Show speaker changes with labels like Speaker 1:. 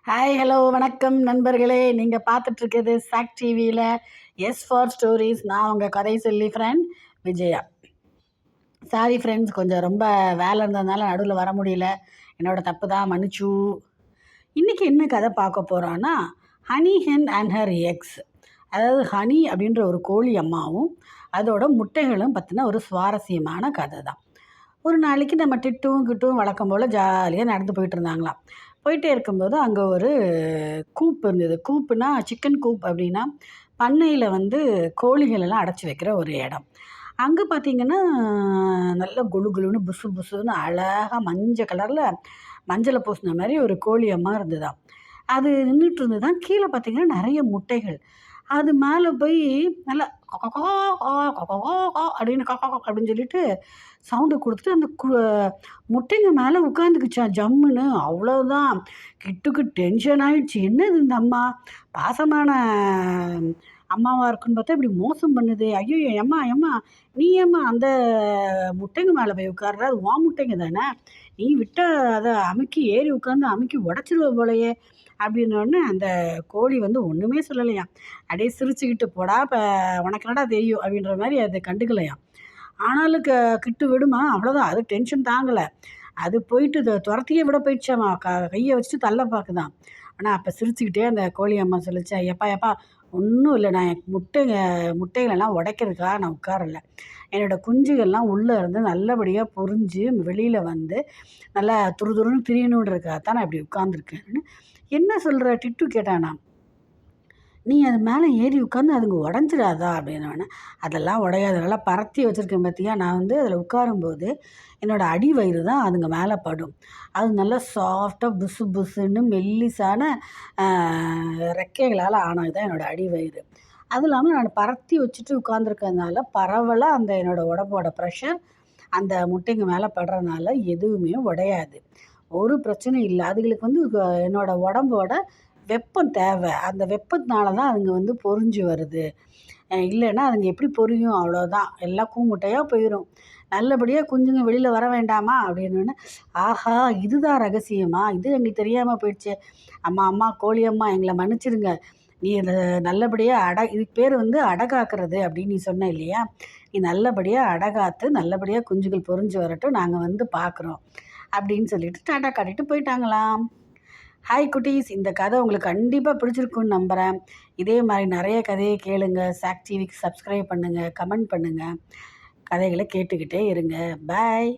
Speaker 1: Hi hello வணக்கம் நண்பர்களே. நீங்கள் பார்த்துட்ருக்கிறது சாக் டிவியில் எஸ் ஃபார் ஸ்டோரிஸ். நான் உங்கள் கதை சொல்லி ஃப்ரெண்ட் விஜயா. சாரி ஃப்ரெண்ட்ஸ், கொஞ்சம் ரொம்ப வேலை இருந்ததுனால நடுவில் வர முடியல. என்னோடய தப்பு தான், மன்னிச்சு. இன்றைக்கி என்ன கதை பார்க்க போகிறோன்னா, honey hen and her eggs. அதாவது ஹனி அப்படின்ற ஒரு கோழி அம்மாவும் அதோட முட்டைகளும் பற்றின ஒரு சுவாரஸ்யமான கதை தான். ஒரு நாளைக்கு நம்ம கிட்டும் வழக்கம் போல் ஜாலியாக நடந்து போயிட்டு இருந்தாங்களாம். போயிட்டே இருக்கும்போது அங்கே ஒரு கூப் இருந்தது. கூப்புனா சிக்கன் கூப் அப்படின்னா பண்ணையில் வந்து கோழிகள் எல்லாம் அடைச்சி வைக்கிற ஒரு இடம். அங்கே பார்த்திங்கன்னா நல்ல குளு குளுன்னு புசு புசுன்னு அழகாக மஞ்சள் கலரில் மஞ்சளை பூசின மாதிரி ஒரு கோழி அம்மா இருந்ததாம். அது நின்றுட்டு இருந்ததுதான். கீழே பார்த்திங்கன்னா நிறைய முட்டைகள். அது மேலே போய் நல்லா கொக்கோ அப்படின்னு அப்படின்னு சொல்லிட்டு சவுண்டு கொடுத்துட்டு அந்த முட்டைங்க மேலே உட்காந்துக்குச்சான் ஜம்முன்னு. அவ்வளோதான், கிட்டுக்கு டென்ஷன் ஆகிடுச்சு. என்னது இந்த அம்மா பாசமான அம்மாவாக இருக்குன்னு பார்த்தா இப்படி மோசம் பண்ணுது. ஐயோ ஏம்மா ஏம்மா, நீ ஏம்மா அந்த முட்டைங்க மேலே போய் உட்கார்ற? அது உன் முட்டைங்க தானே, நீ விட்ட அதை அமுக்கி ஏறி உட்காந்து அமுக்கி உடச்சிருவ போலையே அப்படின்னோடனே அந்த கோழி வந்து ஒன்றுமே சொல்லலையாம். அப்படியே சிரிச்சுக்கிட்டு போடா இப்போ உனக்கு என்னடா தெரியும் அப்படின்ற மாதிரி அதை கண்டுக்கலையாம். ஆனாலும் கிட்டு விடுமா, அவ்வளோதான். அது டென்ஷன் தாங்கலை. அது போயிட்டு துரத்தியே விட போயிடுச்சாம்மா. கையை வச்சுட்டு தள்ள பார்க்குதான். ஆனால் அப்போ சிரிச்சுக்கிட்டே அந்த கோழி அம்மா சொல்லிச்சா, எப்பா எப்பா ஒன்றும் இல்லை, நான் முட்டைகளெல்லாம் உடைக்கிறதுக்காக நான் உட்காரல. என்னோடய குஞ்சுகள்லாம் உள்ளே இருந்து நல்லபடியாக பொரிஞ்சு வெளியில் வந்து நல்லா துருதுருன்னு திரியணுன்றதுக்காகத்தான் நான் இப்படி உட்காந்துருக்கேன்னு. என்ன சொல்கிற டிட்டு கேட்டானா. நீ அது மேலே ஏறி உட்காந்து அதுங்க உடஞ்சிடாதா அப்படின்னோடனே, அதெல்லாம் உடையாது, நல்லா பரத்தி வச்சுருக்கேன் பார்த்தியா. நான் வந்து அதில் உட்காரும்போது என்னோடய அடி வயிறு தான் அதுங்க மேலே படும். அது நல்லா சாஃப்டாக புசு புசுன்னு மெல்லிசான ரெக்கைகளால் ஆனது தான் என்னோடய அடி வயிறு. அதுவும் இல்லாமல் நான் பரத்தி வச்சுட்டு உட்காந்துருக்கிறதுனால பரவலாக அந்த என்னோடய உடம்போட ப்ரெஷர் அந்த முட்டைங்க மேலே படுறதுனால எதுவுமே உடையாது, ஒரு பிரச்சனையும் இல்லை. அதுங்களுக்கு வந்து என்னோடய உடம்போட வெப்பம் தேவை. அந்த வெப்பத்தினால தான் அதுங்க வந்து பொரிஞ்சு வருது. இல்லைன்னா அதுங்க எப்படி பொரியும்? அவ்வளோதான், எல்லாம் கூமுட்டையாக போயிடும். நல்லபடியாக குஞ்சுங்க வெளியில் வர வேண்டாமா அப்படின்னோடனே, ஆஹா இதுதான் ரகசியமா, இது எங்களுக்கு தெரியாமல் போயிடுச்சு. அம்மா அம்மா கோழி அம்மா எங்களை மன்னிச்சிடுங்க. நீ இதை நல்லபடியாக இதுக்கு பேர் வந்து அடகாக்கிறது அப்படின்னு நீ சொன்ன இல்லையா. நீ நல்லபடியாக அடகாத்து நல்லபடியாக குஞ்சுகள் பொரிஞ்சு வரட்டும், நாங்கள் வந்து பார்க்குறோம் அப்படின்னு சொல்லிட்டு டாட்டா காட்டிட்டு போயிட்டாங்களாம். ஹாய் குட்டீஸ், இந்த கதை உங்களுக்கு கண்டிப்பாக பிடிச்சிருக்குன்னு நம்புகிறேன். இதே மாதிரி நிறைய கதையை கேளுங்க. சாக் டிவிக்கு சப்ஸ்கிரைப் பண்ணுங்கள், கமெண்ட் பண்ணுங்கள், கதைகளை கேட்டுக்கிட்டே இருங்க. பாய்.